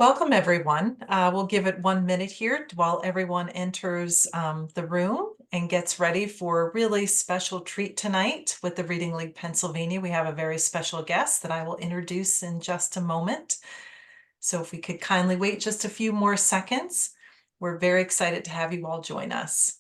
Welcome, everyone. We'll give it 1 minute here while everyone enters the room and gets ready for a really special treat tonight with the Reading League Pennsylvania. We have a very special guest that I will introduce in just a moment. So if we could kindly wait just a few more seconds, we're very excited to have you all join us.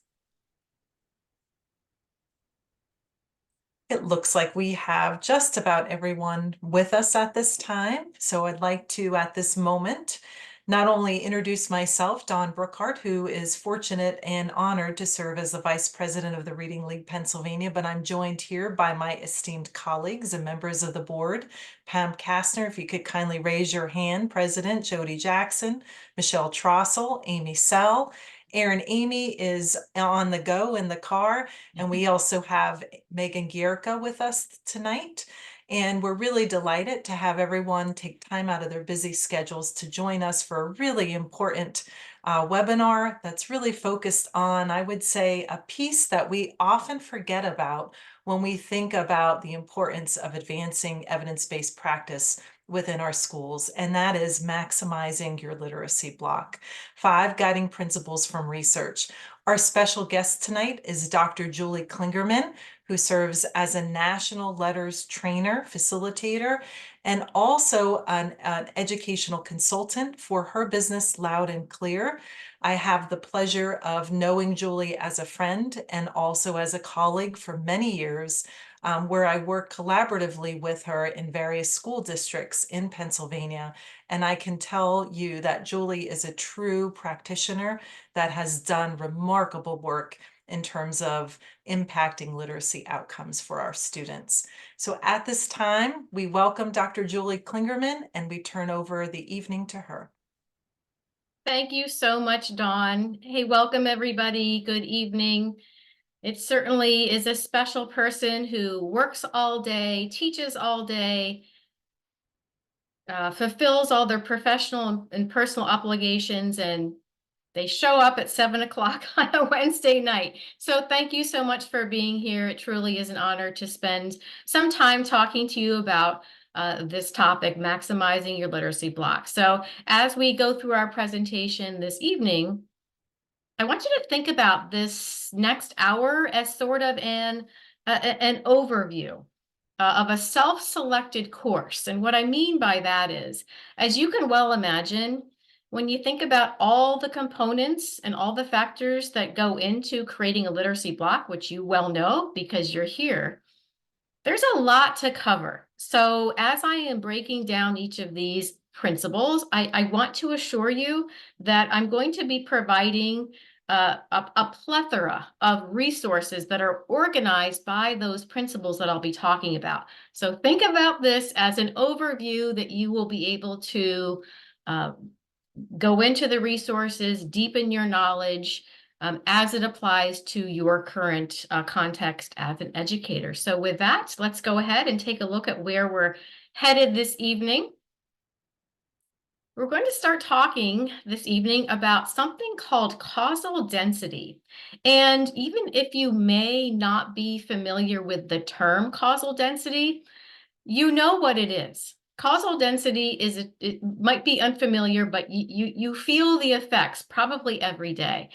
It looks like we have just about everyone with us at this time. So I'd like to, at this moment, not only introduce myself, Dawn Brookhart, who is fortunate and honored to serve as the Vice President of the Reading League Pennsylvania, but I'm joined here by my esteemed colleagues and members of the board. Pam Kastner, if you could kindly raise your hand, President Jody Jackson, Michelle Trossel, Amy Sell. Erin Amy is on the go in the car, and we also have Megan Gierka with us tonight. And we're really delighted to have everyone take time out of their busy schedules to join us for a really important webinar that's really focused on, I would say, a piece that we often forget about when we think about the importance of advancing evidence-based practice within our schools, and that is maximizing your literacy block. 5 guiding principles from research. Our special guest tonight is Dr. Julie Klingerman, who serves as a national letters trainer, facilitator, and also an educational consultant for her business, Loud and Clear. I have the pleasure of knowing Julie as a friend and also as a colleague for many years, where I work collaboratively with her in various school districts in Pennsylvania. And I can tell you that Julie is a true practitioner that has done remarkable work in terms of impacting literacy outcomes for our students. So at this time, we welcome Dr. Julie Klingerman and we turn over the evening to her. Thank you so much, Dawn. Hey, welcome everybody. Good evening. It certainly is a special person who works all day, teaches all day, fulfills all their professional and personal obligations, and they show up at 7 o'clock on a Wednesday night. So thank you so much for being here. It truly is an honor to spend some time talking to you about this topic, maximizing your literacy block. So as we go through our presentation this evening, I want you to think about this next hour as sort of an overview of a self-selected course. And what I mean by that is, as you can well imagine, when you think about all the components and all the factors that go into creating a literacy block, which you well know because you're here, there's a lot to cover. So as I am breaking down each of these principles, I want to assure you that I'm going to be providing a plethora of resources that are organized by those principles that I'll be talking about. So think about this as an overview that you will be able to go into the resources, deepen your knowledge as it applies to your current context as an educator. So with that, let's go ahead and take a look at where we're headed this evening. We're going to start talking this evening about something called causal density. And even if you may not be familiar with the term causal density, you know what it is. Causal density is, it might be unfamiliar, but you feel the effects probably every day.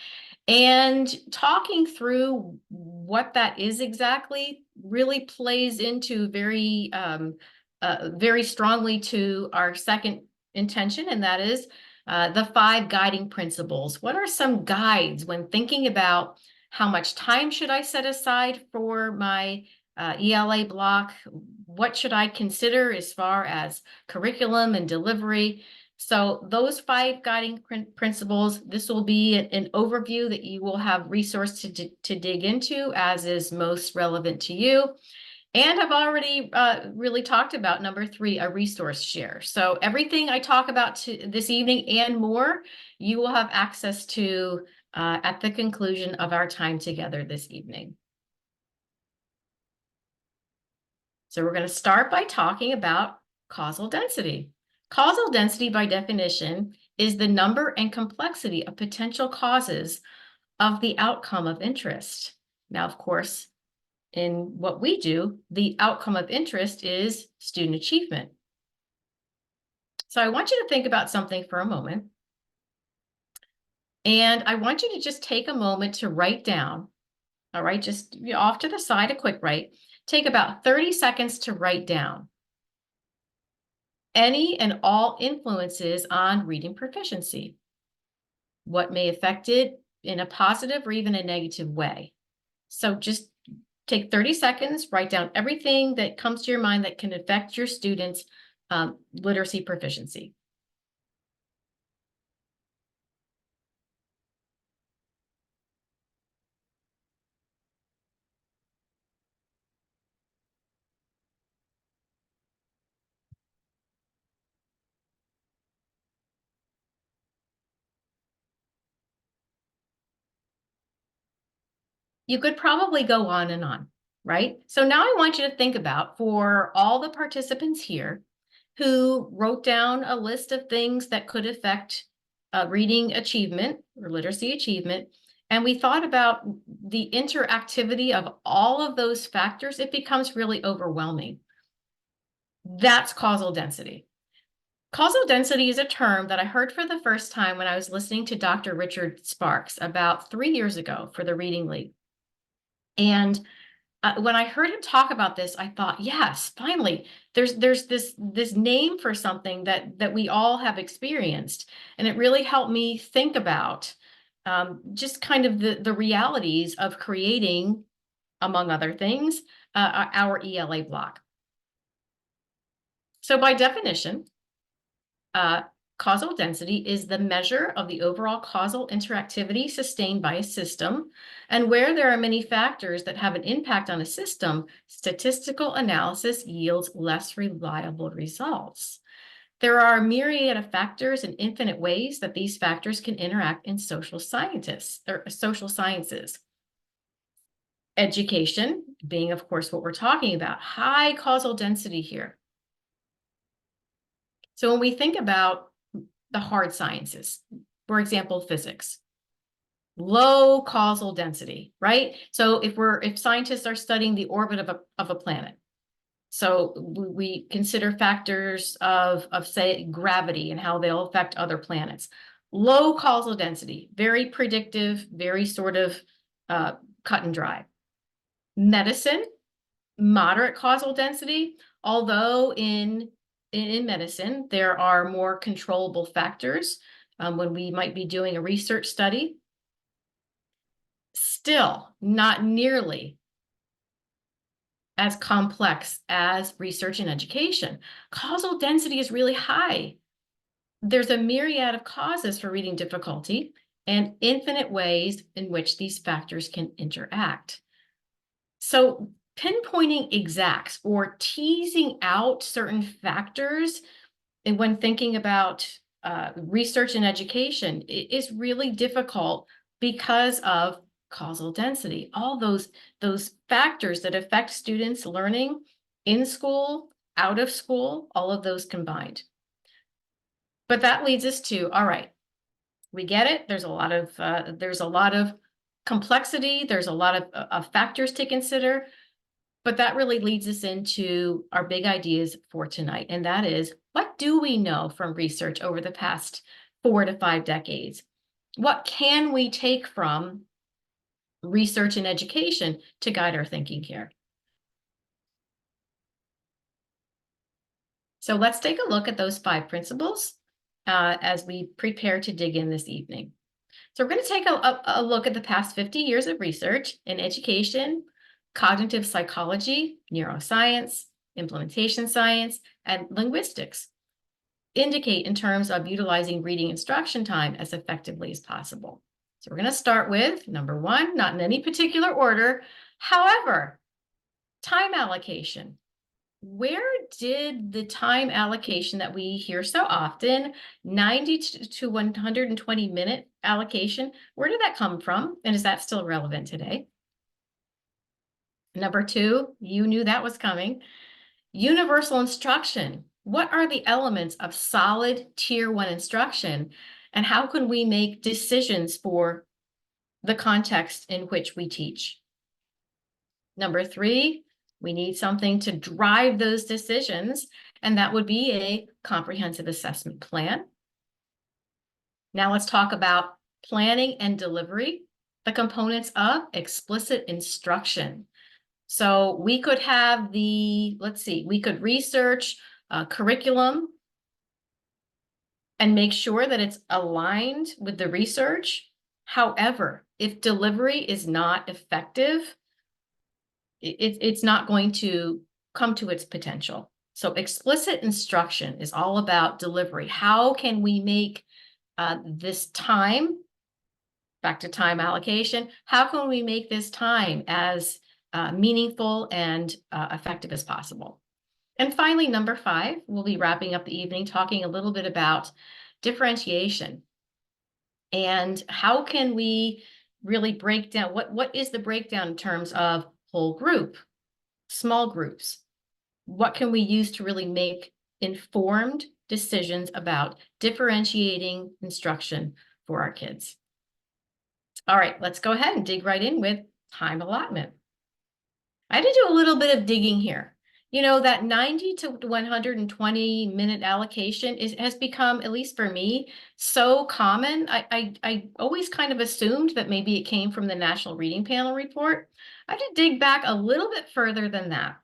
And talking through what that is exactly really plays into very strongly to our second intention, and that is the 5 guiding principles. What are some guides when thinking about how much time should I set aside for my ELA block? What should I consider as far as curriculum and delivery? So those 5 guiding principles, this will be an overview that you will have resource to dig into as is most relevant to you. And I've already really talked about number 3, a resource share. So everything I talk about this evening and more, you will have access to at the conclusion of our time together this evening. So we're going to start by talking about causal density. Causal density, by definition, is the number and complexity of potential causes of the outcome of interest. Now, of course, in what we do, the outcome of interest is student achievement. So I want you to think about something for a moment. And I want you to just take a moment to write down, all right, just off to the side, a quick write. Take about 30 seconds to write down any and all influences on reading proficiency. What may affect it in a positive or even a negative way. So just take 30 seconds, write down everything that comes to your mind that can affect your students' literacy proficiency. You could probably go on and on, right? So now I want you to think about, for all the participants here who wrote down a list of things that could affect reading achievement or literacy achievement, and we thought about the interactivity of all of those factors, it becomes really overwhelming. That's causal density. Causal density is a term that I heard for the first time when I was listening to Dr. Richard Sparks about 3 years ago for the Reading League. And when I heard him talk about this, I thought, yes, finally, there's this name for something that we all have experienced, and it really helped me think about just kind of the realities of creating, among other things, our ELA block. So by definition, uh, causal density is the measure of the overall causal interactivity sustained by a system. And where there are many factors that have an impact on a system, statistical analysis yields less reliable results. There are a myriad of factors and infinite ways that these factors can interact in social scientists or social sciences. Education being, of course, what we're talking about, high causal density here. So when we think about the hard sciences, for example, physics, low causal density, right? So if scientists are studying the orbit of a planet, so we consider factors of say gravity and how they'll affect other planets. Low causal density, very predictive, very sort of cut and dry. Medicine, moderate causal density, although in medicine, there are more controllable factors when we might be doing a research study. Still not nearly as complex as research and education. Causal density is really high. There's a myriad of causes for reading difficulty and infinite ways in which these factors can interact. So pinpointing exacts or teasing out certain factors, and when thinking about research and education, is really difficult because of causal density. All those factors that affect students' learning in school, out of school, all of those combined. But that leads us to, all right, we get it. There's a lot of complexity. There's a lot of factors to consider. But that really leads us into our big ideas for tonight. And that is, what do we know from research over the past 4 to 5 decades? What can we take from research and education to guide our thinking here? So let's take a look at those 5 principles as we prepare to dig in this evening. So we're going to take a look at the past 50 years of research in education, cognitive psychology, neuroscience, implementation science, and linguistics indicate in terms of utilizing reading instruction time as effectively as possible. So we're going to start with number 1, not in any particular order. However, time allocation. Where did the time allocation that we hear so often, 90 to 120 minute allocation, where did that come from? And is that still relevant today? Number 2, you knew that was coming. Universal instruction. What are the elements of solid tier 1 instruction? And how can we make decisions for the context in which we teach? Number 3, we need something to drive those decisions. and that would be a comprehensive assessment plan. Now let's talk about planning and delivery, the components of explicit instruction. So we could have we could research a curriculum and make sure that it's aligned with the research. However, if delivery is not effective, it's not going to come to its potential. So explicit instruction is all about delivery. How can we make this time, back to time allocation, how can we make this time as meaningful and effective as possible? And finally, number 5, we'll be wrapping up the evening talking a little bit about differentiation and how can we really break down what is the breakdown in terms of whole group, small groups. What can we use to really make informed decisions about differentiating instruction for our kids? All right, let's go ahead and dig right in with time allotment. I had to do a little bit of digging here. You know, that 90 to 120 minute allocation has become, at least for me, so common. I always kind of assumed that maybe it came from the National Reading Panel report. I had to dig back a little bit further than that.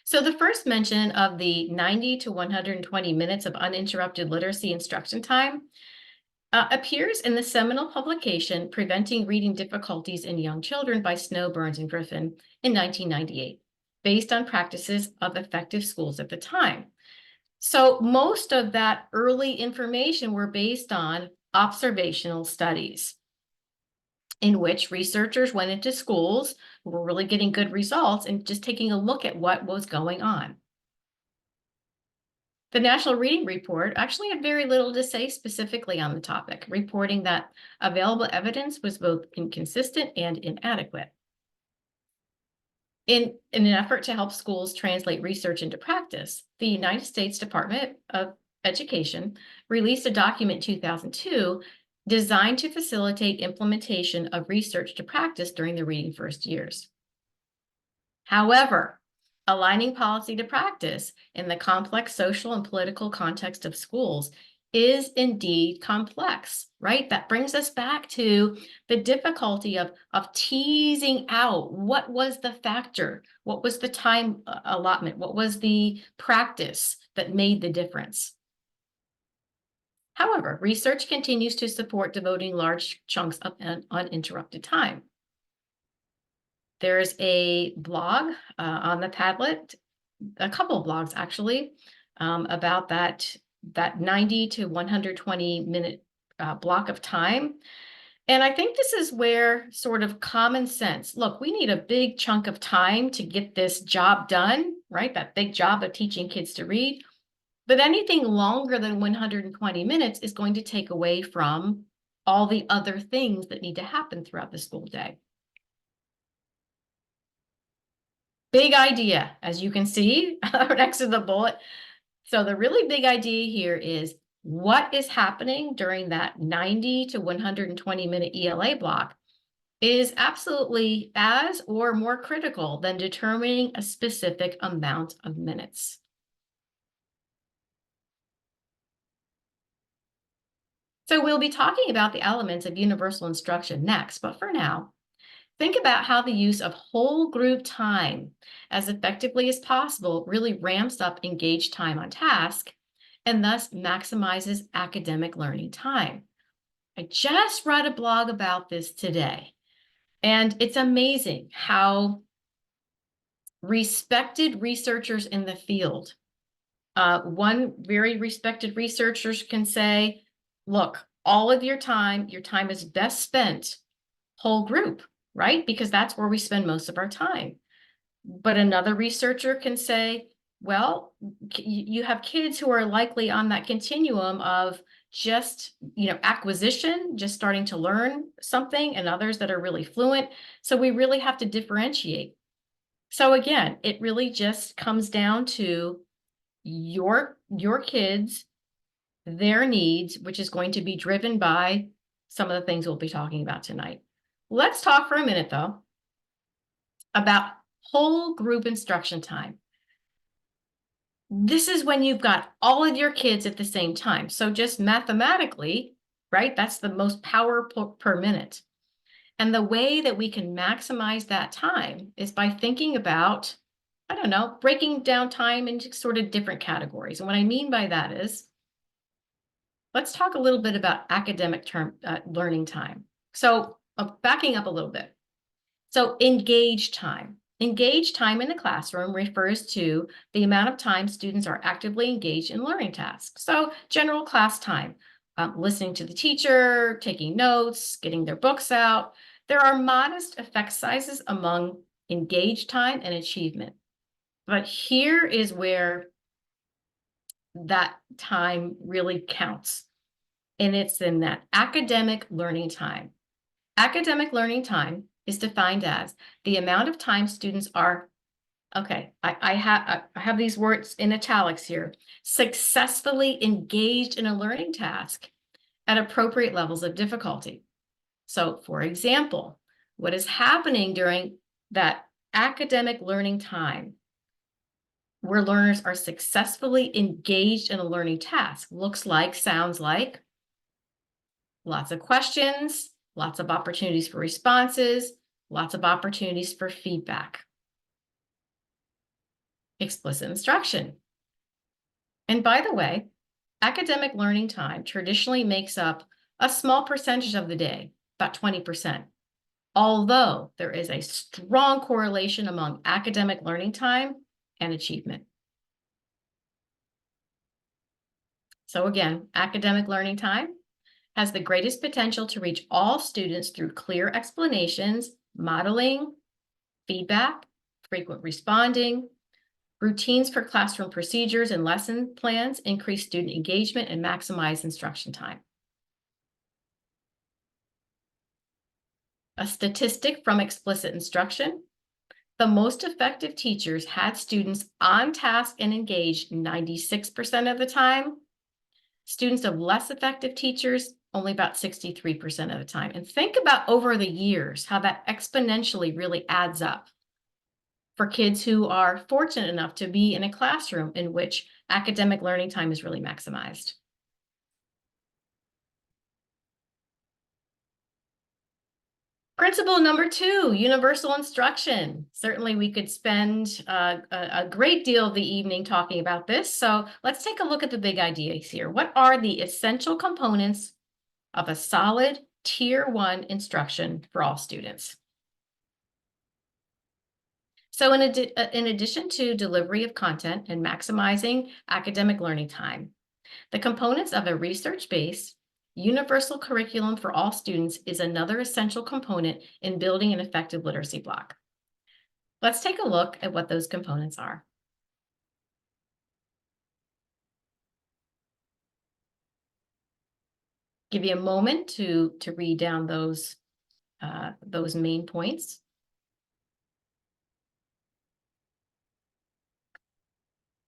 So the first mention of the 90 to 120 minutes of uninterrupted literacy instruction time appears in the seminal publication, Preventing Reading Difficulties in Young Children by Snow, Burns, and Griffin in 1998, based on practices of effective schools at the time. So most of that early information were based on observational studies in which researchers went into schools who were really getting good results and just taking a look at what was going on. The National Reading Report actually had very little to say specifically on the topic, reporting that available evidence was both inconsistent and inadequate. In an effort to help schools translate research into practice, the United States Department of Education released a document in 2002 designed to facilitate implementation of research to practice during the reading first years. However, aligning policy to practice in the complex social and political context of schools is indeed complex, right? That brings us back to the difficulty of teasing out what was the factor, what was the time allotment, what was the practice that made the difference. However, research continues to support devoting large chunks of uninterrupted time. There's a blog on the Padlet, a couple of blogs actually, about that 90 to 120 minute block of time. And I think this is where sort of common sense, look, we need a big chunk of time to get this job done, right? That big job of teaching kids to read. But anything longer than 120 minutes is going to take away from all the other things that need to happen throughout the school day. Big idea, as you can see next to the bullet. So the really big idea here is what is happening during that 90 to 120 minute ELA block is absolutely as or more critical than determining a specific amount of minutes. So we'll be talking about the elements of universal instruction next, but for now, think about how the use of whole group time as effectively as possible really ramps up engaged time on task and thus maximizes academic learning time. I just read a blog about this today, and it's amazing how respected researchers in the field, one very respected researcher can say, look, all of your time is best spent whole group, right? Because that's where we spend most of our time. But another researcher can say, well, you have kids who are likely on that continuum of just, acquisition, just starting to learn something, and others that are really fluent. So we really have to differentiate. So again, it really just comes down to your kids, their needs, which is going to be driven by some of the things we'll be talking about tonight. Let's talk for a minute, though, about whole group instruction time. This is when you've got all of your kids at the same time. So just mathematically, right? That's the most power per minute. And the way that we can maximize that time is by thinking about, I don't know, breaking down time into sort of different categories. And what I mean by that is, let's talk a little bit about academic learning time. So backing up a little bit. So engage time. Engage time in the classroom refers to the amount of time students are actively engaged in learning tasks. So general class time, listening to the teacher, taking notes, getting their books out. There are modest effect sizes among engaged time and achievement. But here is where that time really counts. And it's in that academic learning time. Academic learning time is defined as the amount of time students are, okay, I have these words in italics here, successfully engaged in a learning task at appropriate levels of difficulty. So for example, what is happening during that academic learning time where learners are successfully engaged in a learning task looks like, sounds like lots of questions, lots of opportunities for responses, lots of opportunities for feedback. Explicit instruction. And by the way, academic learning time traditionally makes up a small percentage of the day, about 20%, although there is a strong correlation among academic learning time and achievement. So again, academic learning time has the greatest potential to reach all students through clear explanations, modeling, feedback, frequent responding, routines for classroom procedures and lesson plans increase student engagement and maximize instruction time. A statistic from explicit instruction: the most effective teachers had students on task and engaged 96% of the time. Students of less effective teachers, only about 63% of the time. And think about over the years how that exponentially really adds up for kids who are fortunate enough to be in a classroom in which academic learning time is really maximized. Principle number 2, universal instruction. Certainly we could spend a great deal of the evening talking about this. So let's take a look at the big ideas here. What are the essential components of a solid Tier 1 instruction for all students? So in addition to delivery of content and maximizing academic learning time, the components of a research-based, universal curriculum for all students is another essential component in building an effective literacy block. Let's take a look at what those components are. Give you a moment to read down those main points.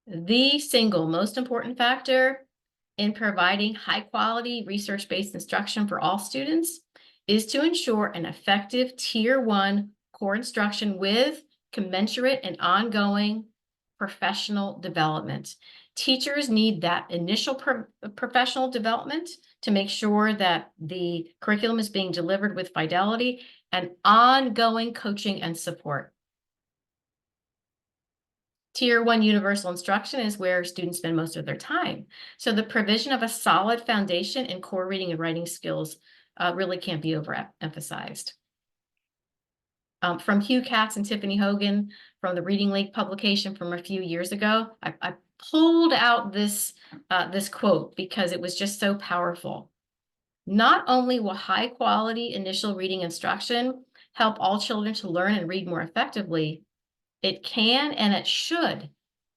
The single most important factor in providing high-quality research-based instruction for all students is to ensure an effective Tier 1 core instruction with commensurate and ongoing professional development. Teachers need that initial professional development to make sure that the curriculum is being delivered with fidelity and ongoing coaching and support. Tier 1 universal instruction is where students spend most of their time. So the provision of a solid foundation in core reading and writing skills really can't be overemphasized. From Hugh Katz and Tiffany Hogan from the Reading League publication from a few years ago, I pulled out this quote because it was just so powerful. Not only will high quality initial reading instruction help all children to learn and read more effectively, it can and it should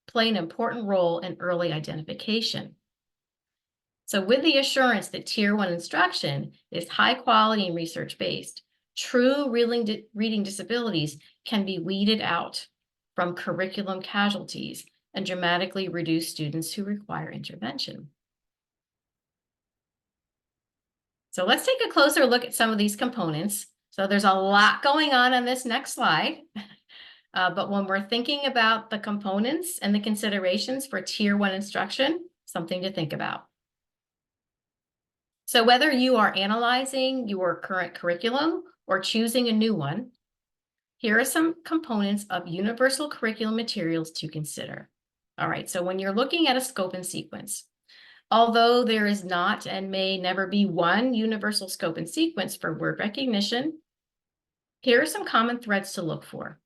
play an important role in early identification. So with the assurance that Tier 1 instruction is high quality and research-based, true reading disabilities can be weeded out from curriculum casualties and dramatically reduce students who require intervention. So let's take a closer look at some of these components. So there's a lot going on this next slide. But when we're thinking about the components and the considerations for Tier 1 instruction, something to think about. So whether you are analyzing your current curriculum or choosing a new one, here are some components of universal curriculum materials to consider. All right, so when you're looking at a scope and sequence, although there is not and may never be one universal scope and sequence for word recognition, here are some common threads to look for.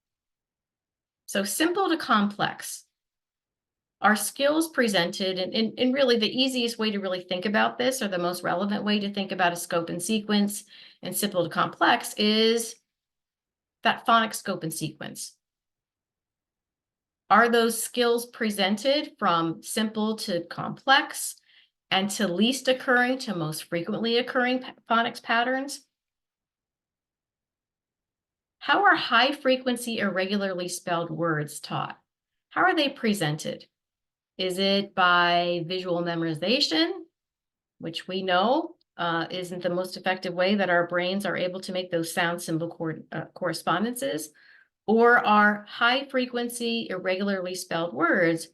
So simple to complex are skills presented, and really the easiest way to really think about this, or the most relevant way to think about a scope and sequence and simple to complex, is that phonics scope and sequence. Are those skills presented from simple to complex and to least occurring to most frequently occurring phonics patterns? How are high frequency irregularly spelled words taught? How are they presented? Is it by visual memorization, which we know isn't the most effective way that our brains are able to make those sound symbol correspondences? Or are high frequency irregularly spelled words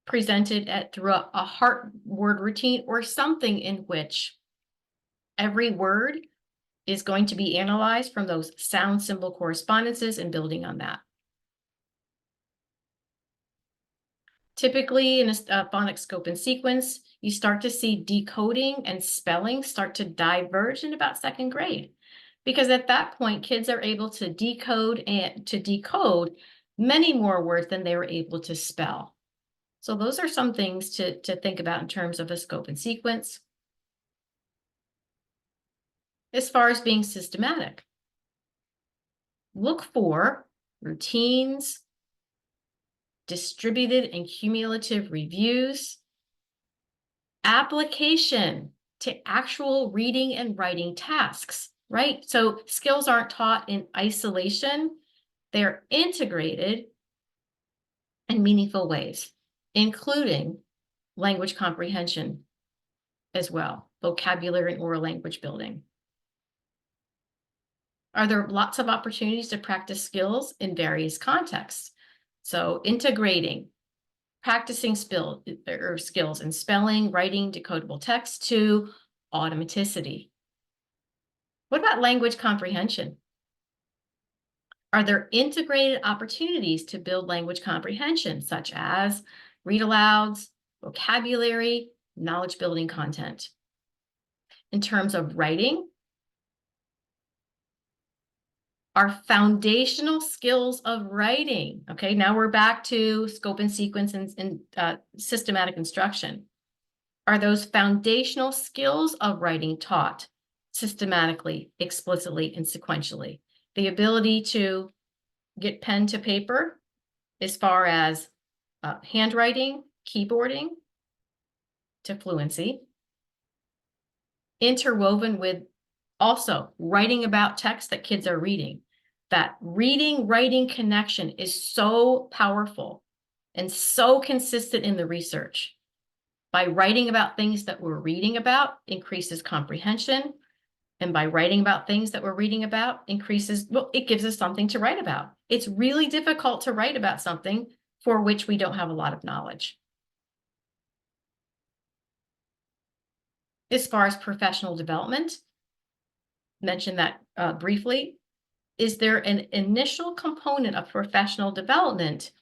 presented through a heart word routine, or something in which every word is going to be analyzed from those sound symbol correspondences and building on that? Typically, in a phonics scope and sequence, you start to see decoding and spelling start to diverge in about second grade, because at that point, kids are able to decode many more words than they were able to spell. So those are some things to think about in terms of a scope and sequence. As far as being systematic, look for routines, distributed and cumulative reviews, application to actual reading and writing tasks, right? So skills aren't taught in isolation, they're integrated in meaningful ways, including language comprehension as well, vocabulary and oral language building. Are there lots of opportunities to practice skills in various contexts? So integrating, practicing skills in spelling, writing, decodable text to automaticity. What about language comprehension? Are there integrated opportunities to build language comprehension, such as read alouds, vocabulary, knowledge building content? In terms of writing, our foundational skills of writing. Okay, now we're back to scope and sequence and systematic instruction. Are those foundational skills of writing taught systematically, explicitly, and sequentially? The ability to get pen to paper as far as handwriting, keyboarding to fluency, interwoven with also writing about text that kids are reading. That reading-writing connection is so powerful and so consistent in the research. By writing about things that we're reading about increases comprehension. And by writing about things that we're reading about it gives us something to write about. It's really difficult to write about something for which we don't have a lot of knowledge. As far as professional development, mention that briefly. Is there an initial component of professional development?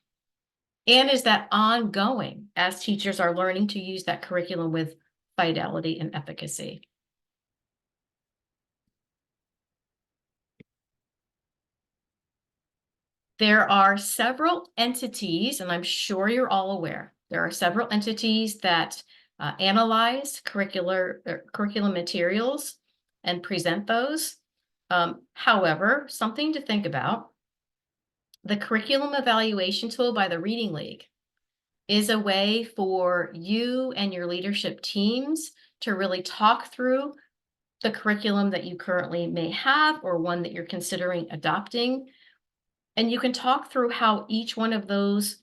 And is that ongoing as teachers are learning to use that curriculum with fidelity and efficacy? There are several entities, and I'm sure you're all aware, there are several entities that analyze curriculum materials and present those. However, something to think about, the curriculum evaluation tool by the Reading League is a way for you and your leadership teams to really talk through the curriculum that you currently may have or one that you're considering adopting. And you can talk through how each one of those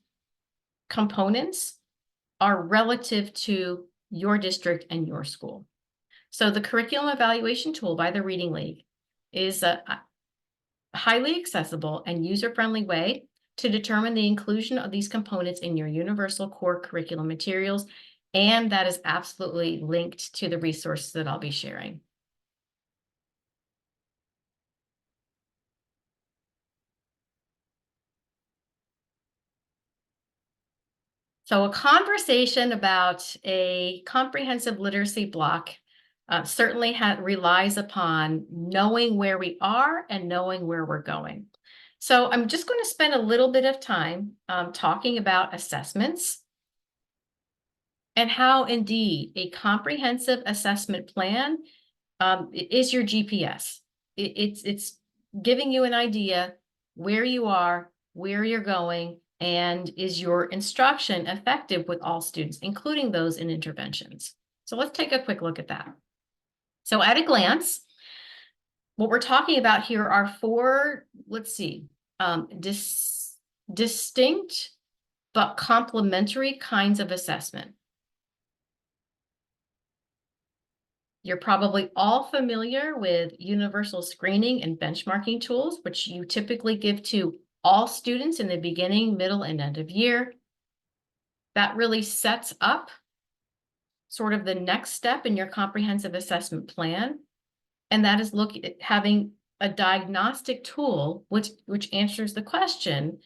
components are relative to your district and your school. So the curriculum evaluation tool by the Reading League is a highly accessible and user-friendly way to determine the inclusion of these components in your universal core curriculum materials. And that is absolutely linked to the resources that I'll be sharing. So a conversation about a comprehensive literacy block certainly relies upon knowing where we are and knowing where we're going. So I'm just going to spend a little bit of time talking about assessments and how indeed a comprehensive assessment plan is your GPS. It's giving you an idea where you are, where you're going, and is your instruction effective with all students, including those in interventions. So let's take a quick look at that. So at a glance, what we're talking about here are four, let's see, distinct but complementary kinds of assessment. You're probably all familiar with universal screening and benchmarking tools, which you typically give to all students in the beginning, middle, and end of year. That really sets up sort of the next step in your comprehensive assessment plan. And that is having a diagnostic tool which answers the question,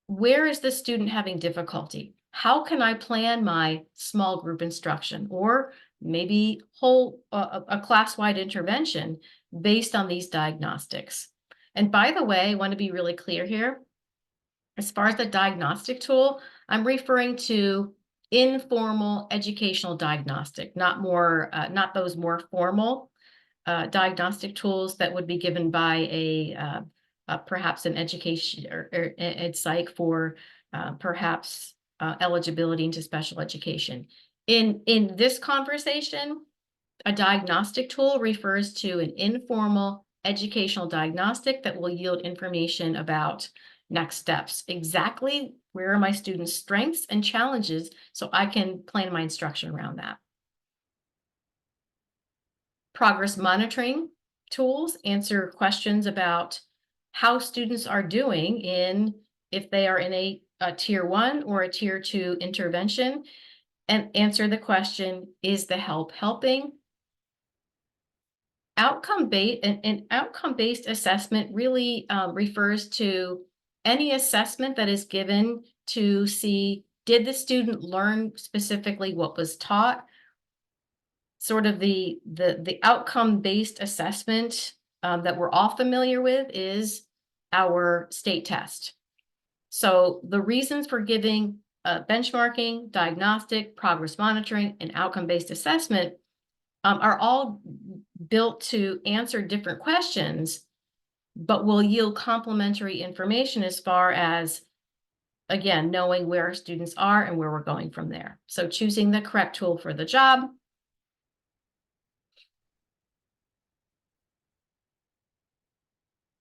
where is the student having difficulty? How can I plan my small group instruction or maybe a class-wide intervention based on these diagnostics? And by the way, I want to be really clear here. As far as the diagnostic tool, I'm referring to informal educational diagnostic, not those more formal diagnostic tools that would be given by perhaps an education or ed psych for perhaps eligibility into special education. In this conversation, a diagnostic tool refers to an informal educational diagnostic that will yield information about next steps. Exactly where are my students' strengths and challenges so I can plan my instruction around that. Progress monitoring tools answer questions about how students are doing if they are in a tier 1 or a tier 2 intervention, and answer the question, is the help helping? Outcome-based assessment really refers to any assessment that is given to see, did the student learn specifically what was taught? Sort of the outcome-based assessment that we're all familiar with is our state test. So the reasons for giving benchmarking, diagnostic, progress monitoring, and outcome-based assessment are all built to answer different questions, but will yield complementary information as far as, again, knowing where our students are and where we're going from there. So choosing the correct tool for the job.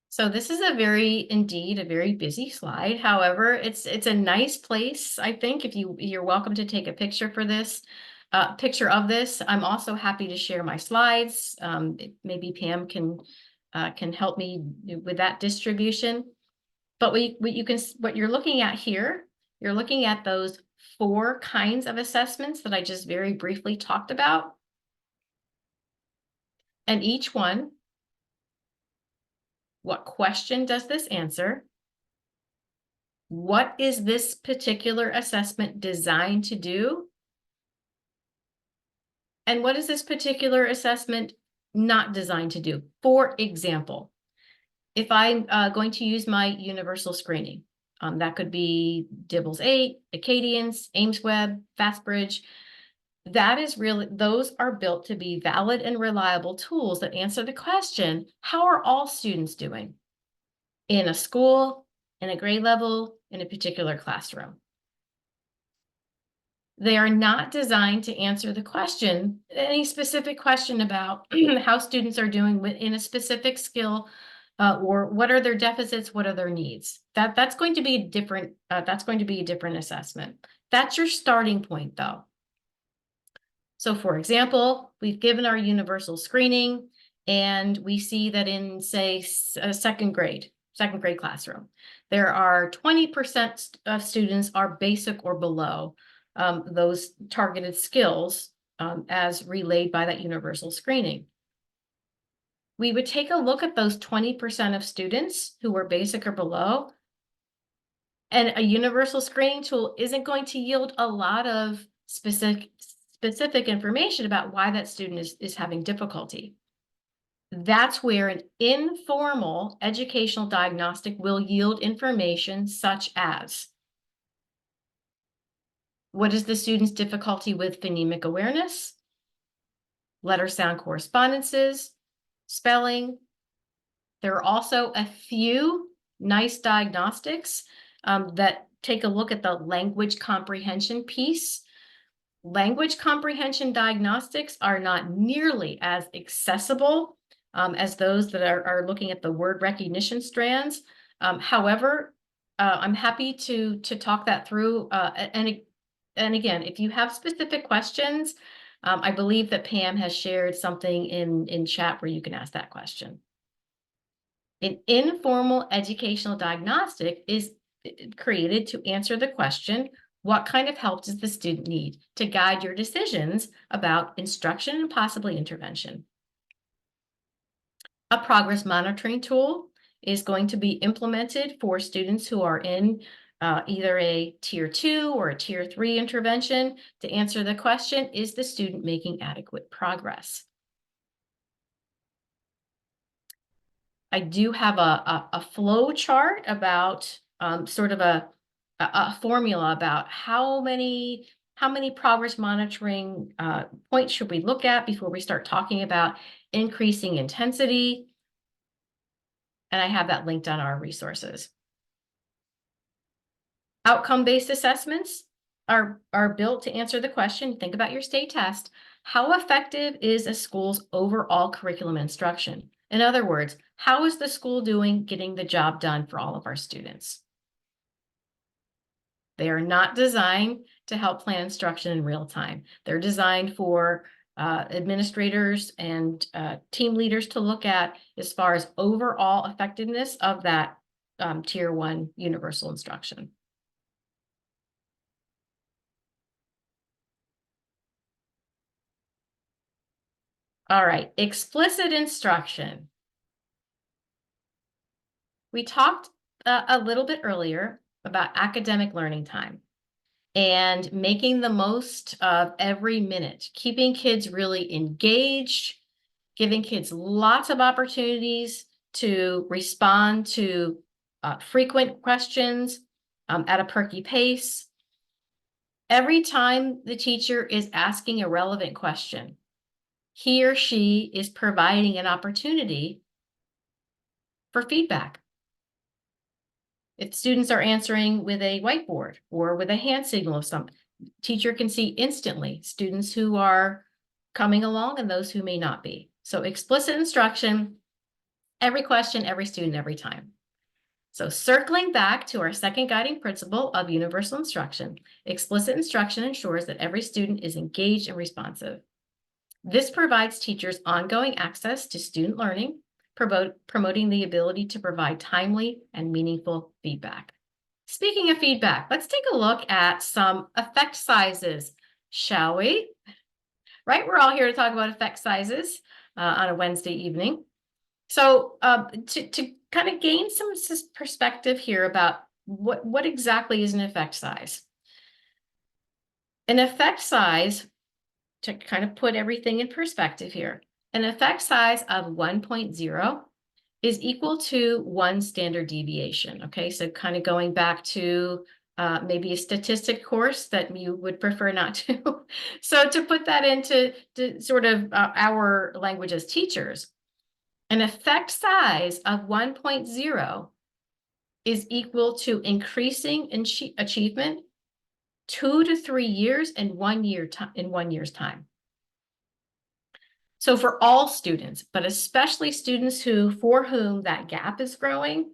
So this is indeed a very busy slide. However, it's a nice place, I think, if you're welcome to take a picture for this. Picture of this. I'm also happy to share my slides. Maybe Pam can help me with that distribution. But what you're looking at here, you're looking at those 4 kinds of assessments that I just very briefly talked about. And each one, what question does this answer? What is this particular assessment designed to do? And what is this particular assessment not designed to do? For example, if I'm going to use my universal screening, that could be Dibbles 8, Acadians, AimsWeb, FastBridge. Those are built to be valid and reliable tools that answer the question, how are all students doing in a school, in a grade level, in a particular classroom? They are not designed to answer the question, any specific question about how students are doing within a specific skill, or what are their deficits, what are their needs. That's going to be a different assessment. That's your starting point, though. So for example, we've given our universal screening And we see that in, say, a second grade classroom, there are 20% of students are basic or below those targeted skills as relayed by that universal screening. We would take a look at those 20% of students who were basic or below, and a universal screening tool isn't going to yield a lot of specific information about why that student is having difficulty. That's where an informal educational diagnostic will yield information such as, what is the student's difficulty with phonemic awareness, letter sound correspondences, spelling. There are also a few nice diagnostics that take a look at the language comprehension piece. Language comprehension diagnostics are not nearly as accessible as those that are looking at the word recognition strands. However, I'm happy to talk that through. And again, if you have specific questions, I believe that Pam has shared something in chat where you can ask that question. An informal educational diagnostic is created to answer the question, what kind of help does the student need, to guide your decisions about instruction and possibly intervention? A progress monitoring tool is going to be implemented for students who are in either a tier 2 or a tier 3 intervention to answer the question, is the student making adequate progress? I do have a flow chart about sort of a formula about how many progress monitoring points should we look at before we start talking about increasing intensity. And I have that linked on our resources. Outcome-based assessments are built to answer the question, think about your state test, how effective is a school's overall curriculum instruction? In other words, how is the school doing getting the job done for all of our students? They are not designed to help plan instruction in real time. They're designed for administrators and team leaders to look at as far as overall effectiveness of that tier 1 universal instruction. All right, explicit instruction. We talked a little bit earlier about academic learning time and making the most of every minute, keeping kids really engaged, giving kids lots of opportunities to respond to frequent questions at a perky pace. Every time the teacher is asking a relevant question, he or she is providing an opportunity for feedback. If students are answering with a whiteboard or with a hand signal of some, teacher can see instantly students who are coming along and those who may not be. So explicit instruction, every question, every student, every time. So circling back to our second guiding principle of universal instruction, explicit instruction ensures that every student is engaged and responsive. This provides teachers ongoing access to student learning, promoting the ability to provide timely and meaningful feedback. Speaking of feedback, let's take a look at some effect sizes, shall we? Right, we're all here to talk about effect sizes on a Wednesday evening. So to kind of gain some perspective here about what exactly is an effect size. An effect size, to kind of put everything in perspective here, an effect size of 1.0 is equal to 1 standard deviation. Okay, so kind of going back to maybe a statistic course that you would prefer not to. So to put that into sort of our language as teachers, an effect size of 1.0 is equal to increasing achievement 2 to 3 years in 1 year's time. So for all students, but especially students for whom that gap is growing,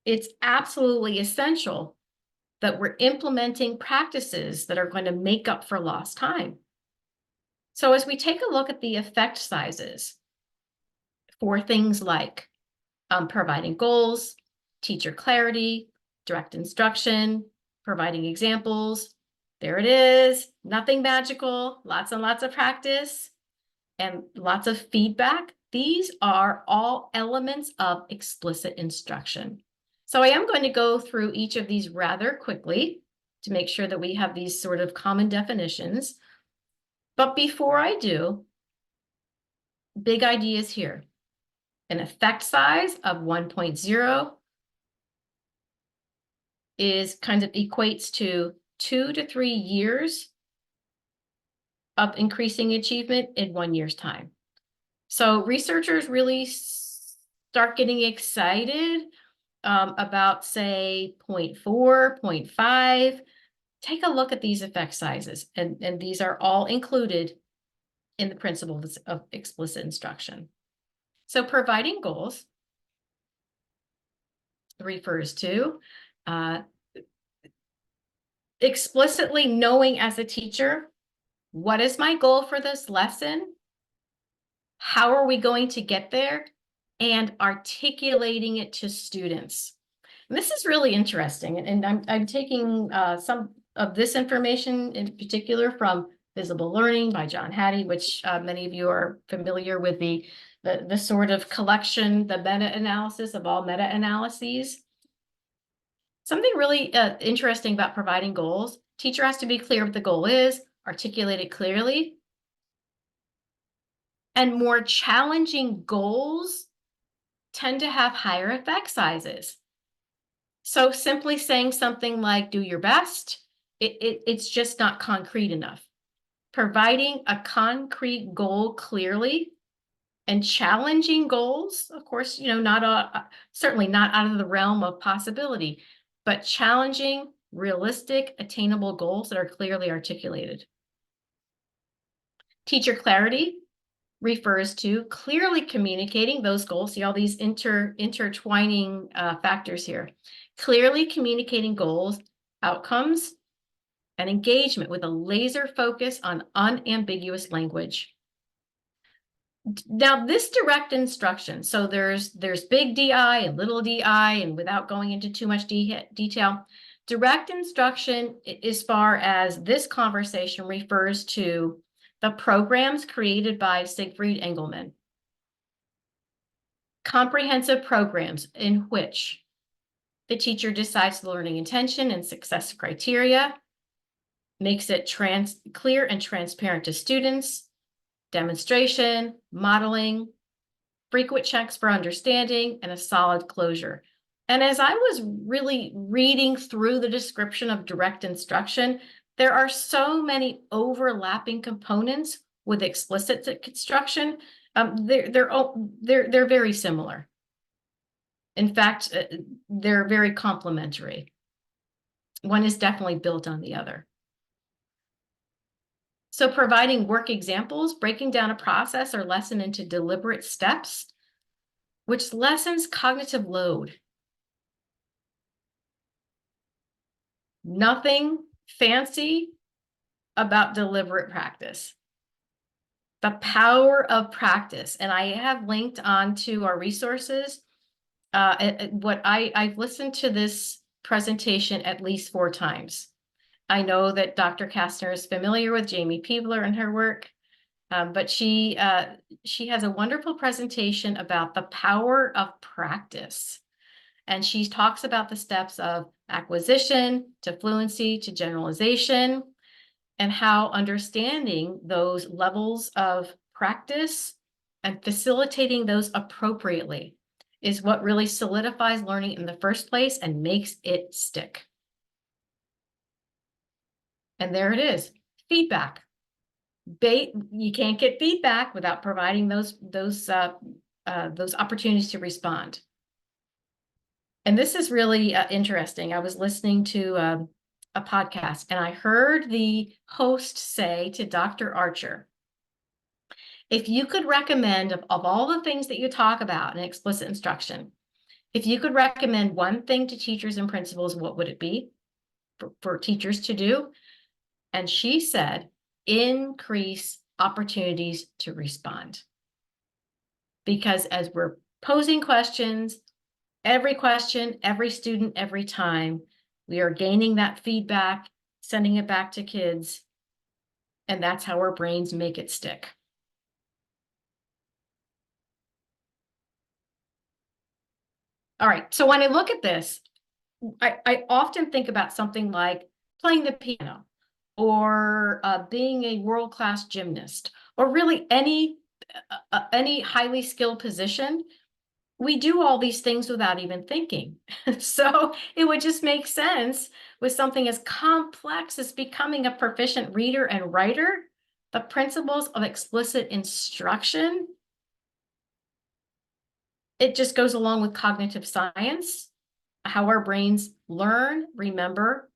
it's absolutely essential that we're implementing practices that are going to make up for lost time. So as we take a look at the effect sizes, for things like providing goals, teacher clarity, direct instruction, providing examples. There it is, nothing magical, lots and lots of practice and lots of feedback. These are all elements of explicit instruction. So I am going to go through each of these rather quickly to make sure that we have these sort of common definitions. But before I do, big ideas here. An effect size of 1.0 is kind of equates to 2 to 3 years of increasing achievement in 1 year's time. So researchers really start getting excited about, say, 0.4, 0.5. Take a look at these effect sizes, and these are all included in the principles of explicit instruction. So providing goals refers to explicitly knowing as a teacher, what is my goal for this lesson? How are we going to get there? And articulating it to students. And this is really interesting. And I'm taking some of this information in particular from Visible Learning by John Hattie, which many of you are familiar with the sort of collection, the meta-analysis of all meta-analyses. Something really interesting about providing goals. Teacher has to be clear what the goal is, articulate it clearly. And more challenging goals tend to have higher effect sizes. So simply saying something like do your best, it's just not concrete enough. Providing a concrete goal clearly and challenging goals, of course, not certainly not out of the realm of possibility, but challenging, realistic, attainable goals that are clearly articulated. Teacher clarity refers to clearly communicating those goals. See all these intertwining factors here. Clearly communicating goals, outcomes, and engagement with a laser focus on unambiguous language. Now, this direct instruction, so there's big DI and little DI, and without going into too much detail, direct instruction, as far as this conversation, refers to the programs created by Siegfried Engelmann. Comprehensive programs in which the teacher decides the learning intention and success criteria, makes it clear and transparent to students, demonstration, modeling, frequent checks for understanding, and a solid closure. And as I was really reading through the description of direct instruction, there are so many overlapping components with explicit instruction. They're very similar. In fact, they're very complementary. One is definitely built on the other. So providing work examples, breaking down a process or lesson into deliberate steps, which lessens cognitive load. Nothing fancy about deliberate practice. The power of practice. And I have linked onto our resources. I've listened to this presentation at least 4 times. I know that Dr. Kastner is familiar with Jamie Peebler and her work, but she has a wonderful presentation about the power of practice. And she talks about the steps of acquisition to fluency to generalization, and how understanding those levels of practice and facilitating those appropriately is what really solidifies learning in the first place and makes it stick. And there it is, feedback. You can't get feedback without providing those opportunities to respond. And this is really interesting. I was listening to a podcast, and I heard the host say to Dr. Archer, if you could recommend of all the things that you talk about in explicit instruction, if you could recommend one thing to teachers and principals, what would it be for teachers to do? And she said, increase opportunities to respond. because as we're posing questions, every question, every student, every time, we are gaining that feedback, sending it back to kids, and that's how our brains make it stick. All right, so when I look at this, I often think about something like playing the piano or being a world-class gymnast, or really any highly skilled position. We do all these things without even thinking. So it would just make sense with something as complex as becoming a proficient reader and writer, the principles of explicit instruction. It just goes along with cognitive science, how our brains learn, remember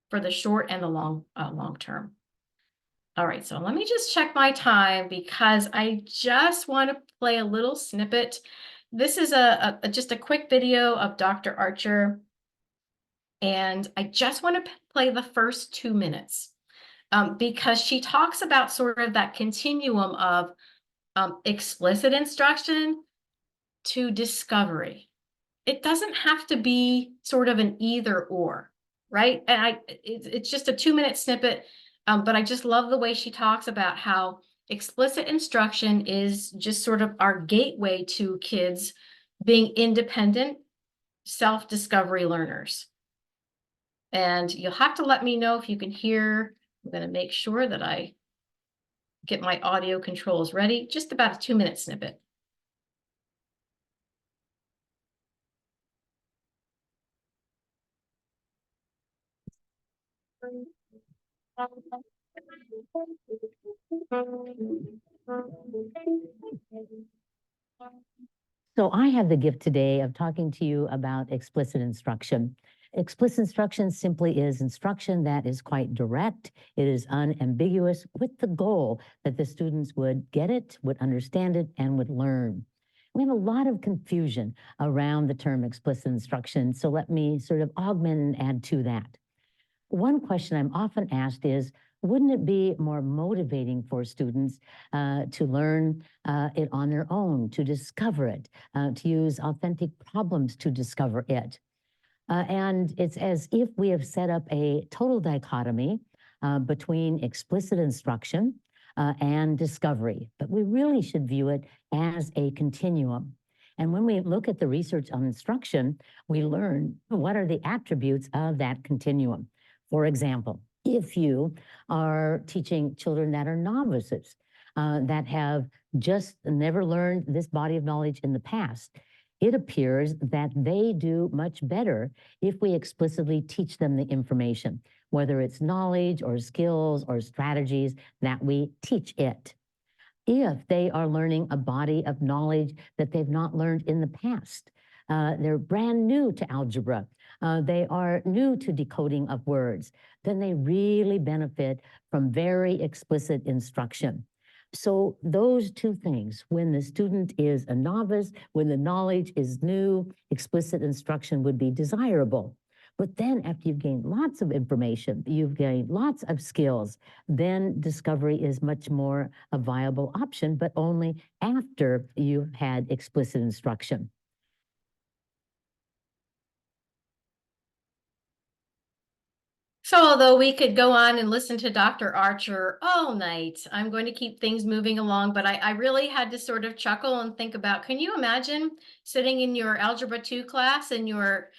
for the short and the long term. All right, so let me just check my time because I just want to play a little snippet. This is just a quick video of Dr. Archer, and I just want to play the first 2 minutes because she talks about sort of that continuum of explicit instruction to discovery. It doesn't have to be sort of an either or, right? And it's just a 2 minute snippet, but I just love the way she talks about how explicit instruction is just sort of our gateway to kids being independent, self-discovery learners. And you'll have to let me know if you can hear. I'm going to make sure that I get my audio controls ready. Just about a 2 minute snippet. So I have the gift today of talking to you about explicit instruction. Explicit instruction simply is instruction that is quite direct. It is unambiguous with the goal that the students would get it, would understand it, and would learn. We have a lot of confusion around the term explicit instruction, so let me sort of augment and add to that. One question I'm often asked is, wouldn't it be more motivating for students to learn it on their own, to discover it, to use authentic problems to discover it? And it's as if we have set up a total dichotomy between explicit instruction and discovery, but we really should view it as a continuum. And when we look at the research on instruction, we learn what are the attributes of that continuum. For example, if you are teaching children that are novices, that have just never learned this body of knowledge in the past, it appears that they do much better if we explicitly teach them the information, whether it's knowledge or skills or strategies, that we teach it. If they are learning a body of knowledge that they've not learned in the past, they're brand new to algebra, they are new to decoding of words, then they really benefit from very explicit instruction. So those two things, when the student is a novice, when the knowledge is new, explicit instruction would be desirable. But then after you've gained lots of information, you've gained lots of skills, then discovery is much more a viable option, but only after you've had explicit instruction. So although we could go on and listen to Dr. Archer all night, I'm going to keep things moving along, but I really had to sort of chuckle and think about, can you imagine sitting in your Algebra 2 class and your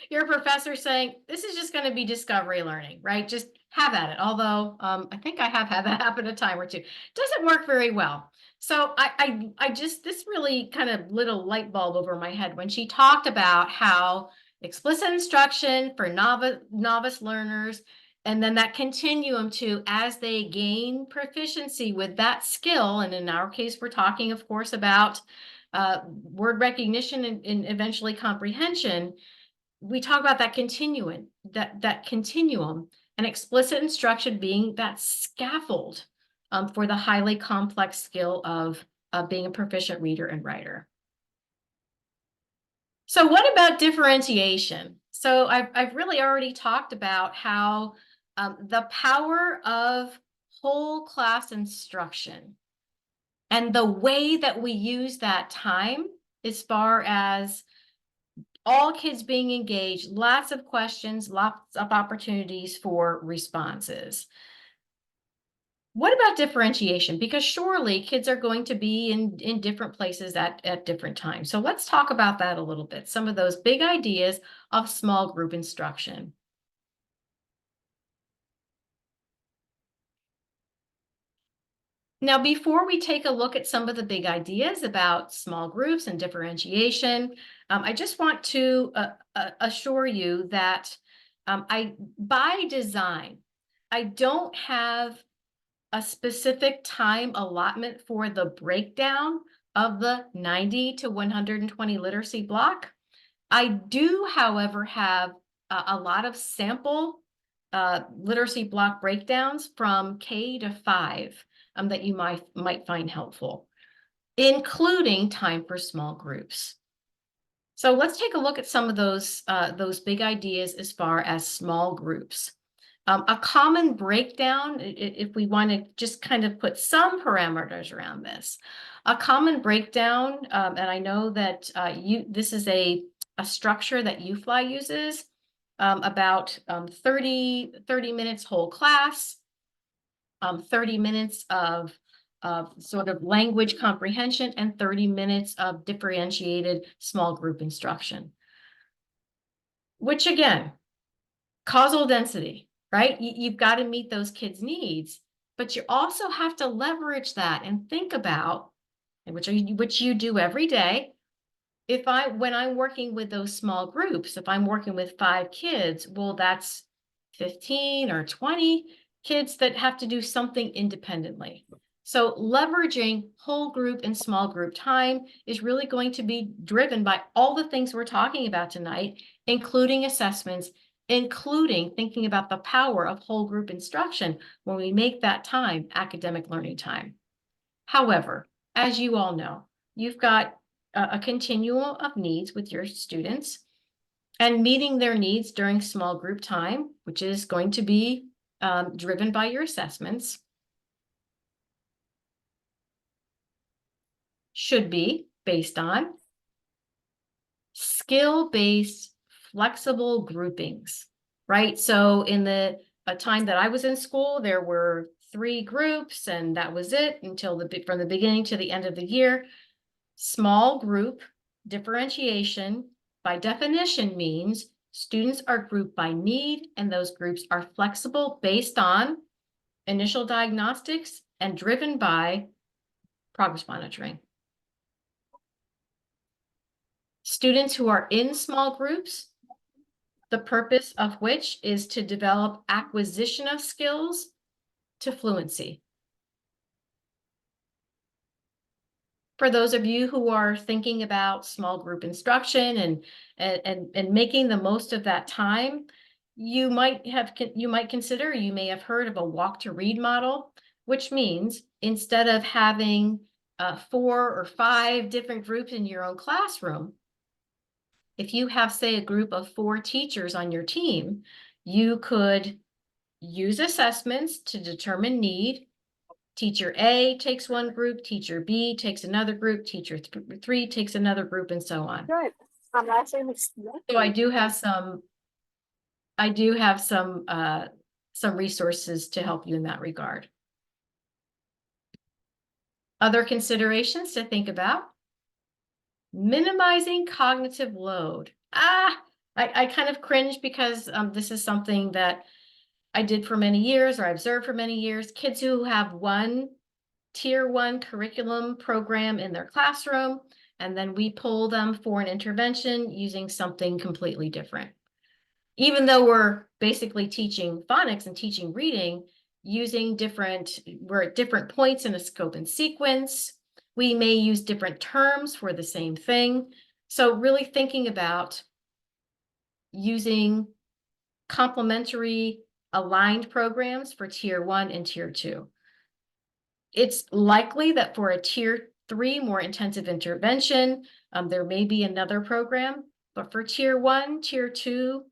professor saying, this is just going to be discovery learning, right? Just have at it. Although I think I have had that happen a time or two. Doesn't work very well. So I just, this really kind of lit a light bulb over my head when she talked about how explicit instruction for novice learners, and then that continuum to as they gain proficiency with that skill. And in our case, we're talking, of course, about word recognition and eventually comprehension. We talk about that continuum, that continuum, and explicit instruction being that scaffold for the highly complex skill of being a proficient reader and writer. So what about differentiation? So I've really already talked about how the power of whole class instruction And the way that we use that time, as far as all kids being engaged, lots of questions, lots of opportunities for responses. What about differentiation? Because surely kids are going to be in different places at different times. So let's talk about that a little bit. Some of those big ideas of small group instruction. Now, before we take a look at some of the big ideas about small groups and differentiation, I just want to assure you that by design, I don't have a specific time allotment for the breakdown of the 90 to 120 literacy block. I do, however, have a lot of sample literacy block breakdowns from K to 5 that you might find helpful, including time for small groups. So let's take a look at some of those big ideas as far as small groups. A common breakdown, if we want to just kind of put some parameters around this, a common breakdown, and I know that this is a structure that UFly uses, about 30 minutes whole class, 30 minutes of sort of language comprehension, and 30 minutes of differentiated small group instruction. Which again, causal density, right? You've got to meet those kids' needs, but you also have to leverage that and think about, which you do every day. When I'm working with those small groups, if I'm working with 5 kids, well, that's 15 or 20 kids that have to do something independently. So leveraging whole group and small group time is really going to be driven by all the things we're talking about tonight, including assessments, including thinking about the power of whole group instruction when we make that time academic learning time. However, as you all know, you've got a continuum of needs with your students, and meeting their needs during small group time, which is going to be driven by your assessments, should be based on skill-based flexible groupings, right? So in the time that I was in school, there were 3 groups, and that was it until from the beginning to the end of the year. Small group differentiation, by definition, means students are grouped by need, and those groups are flexible based on initial diagnostics and driven by progress monitoring. Students who are in small groups, the purpose of which is to develop acquisition of skills to fluency. For those of you who are thinking about small group instruction and making the most of that time, you might consider, you may have heard of a walk to read model, which means instead of having 4 or 5 different groups in your own classroom, if you have, say, a group of 4 teachers on your team, you could use assessments to determine need. Teacher A takes one group, teacher B takes another group, teacher 3 takes another group, and so on. Good. So I do have some resources to help you in that regard. Other considerations to think about: minimizing cognitive load. I kind of cringe because this is something that I did for many years, or I observed for many years. Kids who have one tier 1 curriculum program in their classroom, and then we pull them for an intervention using something completely different. Even though we're basically teaching phonics and teaching reading, we're at different points in a scope and sequence. We may use different terms for the same thing. So really thinking about using complementary aligned programs for tier 1 and tier 2. It's likely that for a tier 3 more intensive intervention, there may be another program, but for tier 1, tier 2,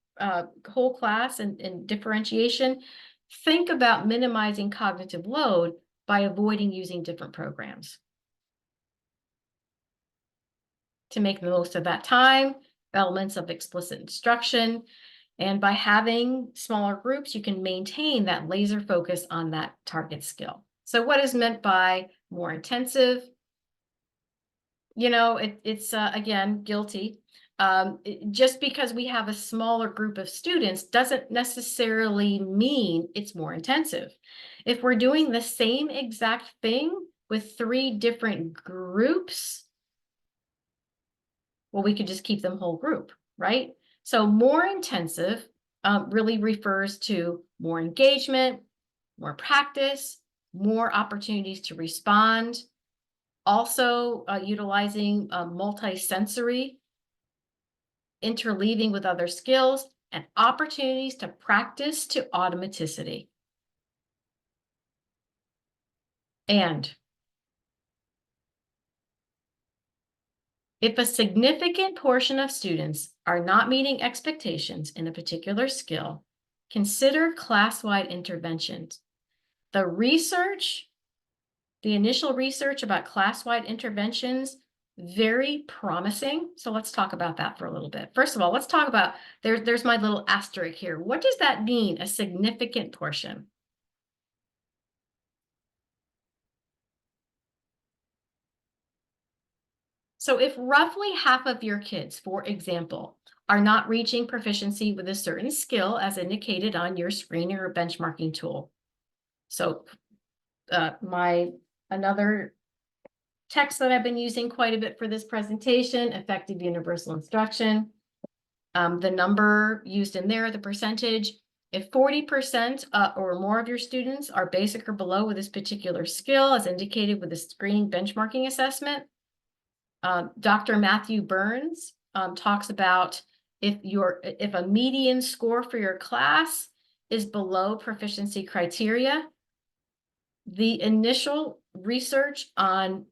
whole class and differentiation, think about minimizing cognitive load by avoiding using different programs. to make the most of that time, elements of explicit instruction. And by having smaller groups, you can maintain that laser focus on that target skill. So what is meant by more intensive? You know, it's again, guilty. Just because we have a smaller group of students doesn't necessarily mean it's more intensive. If we're doing the same exact thing with 3 different groups, well, we could just keep them whole group, right? So more intensive really refers to more engagement, more practice, more opportunities to respond, also utilizing multi-sensory, interleaving with other skills, and opportunities to practice to automaticity. And if a significant portion of students are not meeting expectations in a particular skill, consider class-wide interventions. The initial research about class-wide interventions, very promising. So let's talk about that for a little bit. First of all, let's talk about, there's my little asterisk here. What does that mean, a significant portion? So if roughly half of your kids, for example, are not reaching proficiency with a certain skill as indicated on your screening or benchmarking tool. So another text that I've been using quite a bit for this presentation, effective universal instruction. The number used in there, the percentage, if 40% or more of your students are basic or below with this particular skill as indicated with the screening benchmarking assessment, Dr. Matthew Burns talks about if a median score for your class is below proficiency criteria, the initial research on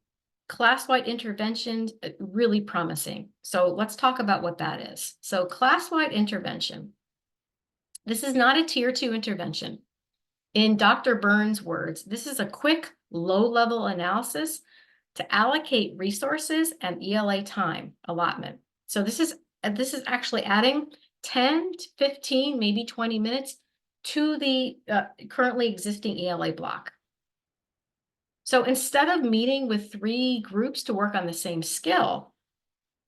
class-wide interventions really promising. So let's talk about what that is. So class-wide intervention. This is not a tier 2 intervention. In Dr. Burns' words, this is a quick, low-level analysis to allocate resources and ELA time allotment. So this is actually adding 10 to 15, maybe 20 minutes to the currently existing ELA block. So instead of meeting with 3 groups to work on the same skill,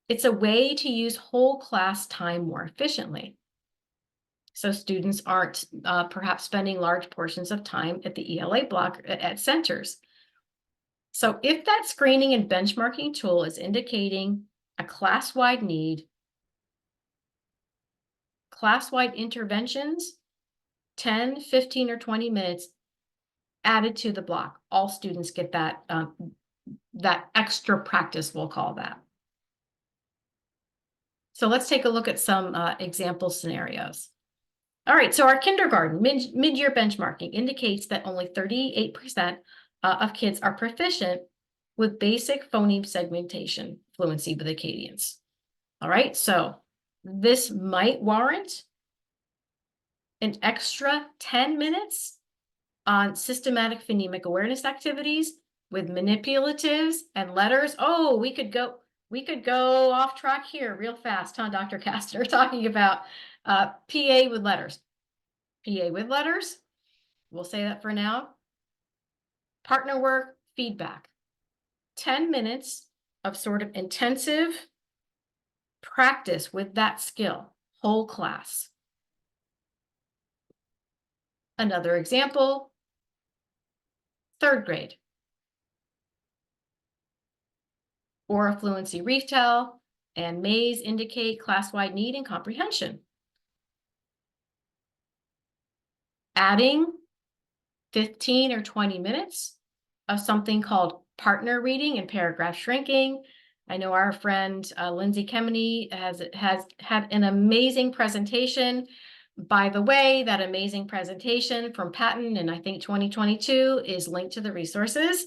it's a way to use whole class time more efficiently. So students aren't perhaps spending large portions of time at the ELA block at centers. So if that screening and benchmarking tool is indicating a class-wide need, class-wide interventions, 10, 15, or 20 minutes added to the block. All students get that, that extra practice, we'll call that. So let's take a look at some example scenarios. All right, so our kindergarten mid-year benchmarking indicates that only 38% of kids are proficient with basic phoneme segmentation fluency with Acadians. All right, so this might warrant an extra 10 minutes on systematic phonemic awareness activities with manipulatives and letters. Oh, we could go off track here real fast, huh, Dr. Kastner, talking about PA with letters. PA with letters, we'll say that for now. Partner work, feedback. 10 minutes of sort of intensive practice with that skill, whole class. Another example, 3rd grade. Aura fluency retell and maze indicate class-wide need and comprehension. Adding 15 or 20 minutes of something called partner reading and paragraph shrinking. I know our friend Lindsay Kemeny has had an amazing presentation. By the way, that amazing presentation from Patton in I think 2022 is linked to the resources.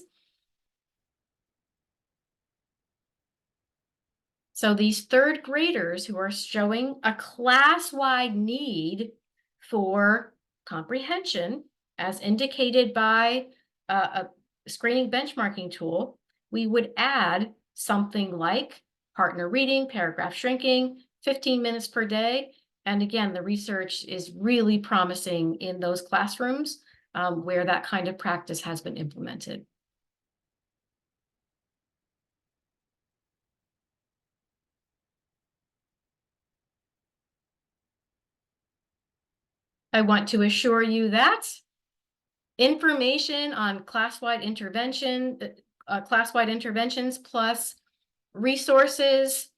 So these 3rd graders who are showing a class-wide need for comprehension, as indicated by a screening benchmarking tool, we would add something like partner reading, paragraph shrinking, 15 minutes per day. And again, the research is really promising in those classrooms where that kind of practice has been implemented. I want to assure you that information on class-wide interventions plus resources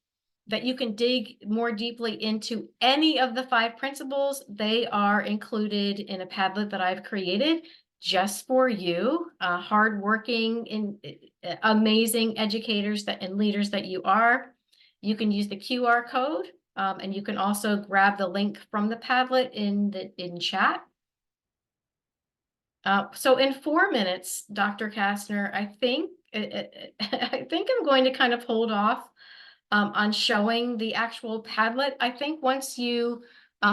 that you can dig more deeply into any of the 5 principles, they are included in a Padlet that I've created just for you, hardworking and amazing educators and leaders that you are. You can use the QR code, and you can also grab the link from the Padlet in chat. So in 4 minutes, Dr. Kastner, I think I'm going to kind of hold off on showing the actual Padlet. I think once you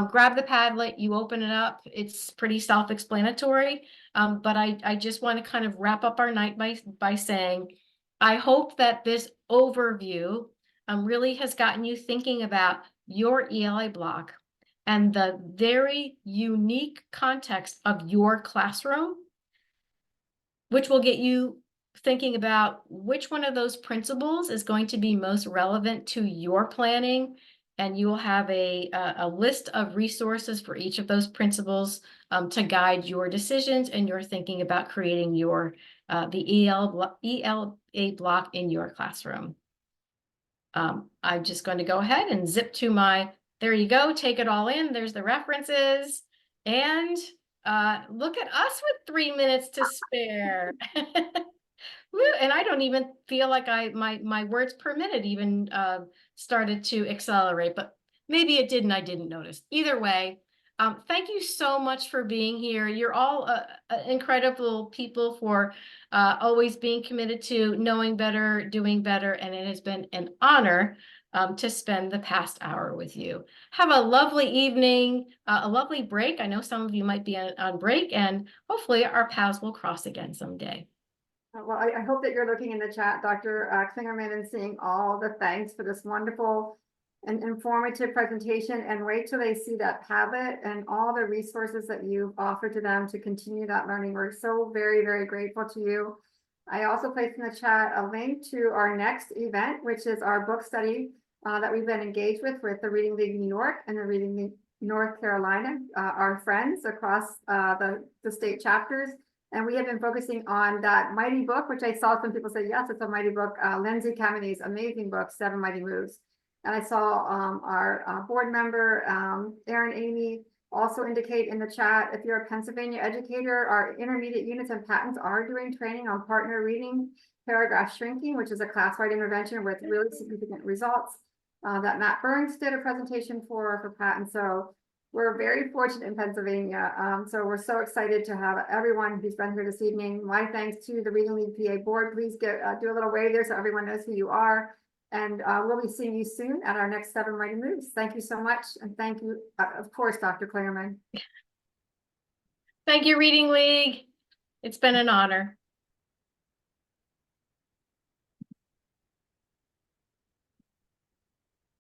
grab the Padlet, you open it up, it's pretty self-explanatory. But I just want to kind of wrap up our night by saying, I hope that this overview really has gotten you thinking about your ELA block and the very unique context of your classroom, which will get you thinking about which one of those principles is going to be most relevant to your planning. And you will have a list of resources for each of those principles to guide your decisions and your thinking about creating the ELA block in your classroom. I'm just going to go ahead and zip to there you go, take it all in. There's the references. And look at us with 3 minutes to spare. And I don't even feel like my words per minute even started to accelerate, but maybe it did and I didn't notice. Either way, thank you so much for being here. You're all incredible people for always being committed to knowing better, doing better, and it has been an honor to spend the past hour with you. Have a lovely evening, a lovely break. I know some of you might be on break, and hopefully our paths will cross again someday. Well, I hope that you're looking in the chat, Dr. Klingerman, and seeing all the thanks for this wonderful and informative presentation, and wait till they see that Padlet and all the resources that you've offered to them to continue that learning. We're so very, very grateful to you. I also placed in the chat a link to our next event, which is our book study that we've been engaged with the Reading League New York and the Reading League North Carolina, our friends across the state chapters. And we have been focusing on that mighty book, which I saw some people say, yes, it's a mighty book, Lindsay Cameny's amazing book, 7 Mighty Moves. And I saw our board member, Erin Amy, also indicate in the chat, if you're a Pennsylvania educator, our intermediate units and patents are doing training on partner reading, paragraph shrinking, which is a class-wide intervention with really significant results that Matt Burns did a presentation for patents. So we're very fortunate in Pennsylvania. So we're so excited to have everyone who's been here this evening. My thanks to the Reading League PA board. Please do a little wave there so everyone knows who you are. And we'll be seeing you soon at our next 7 Mighty Moves. Thank you so much. And thank you, of course, Dr. Klingerman. Thank you, Reading League. It's been an honor.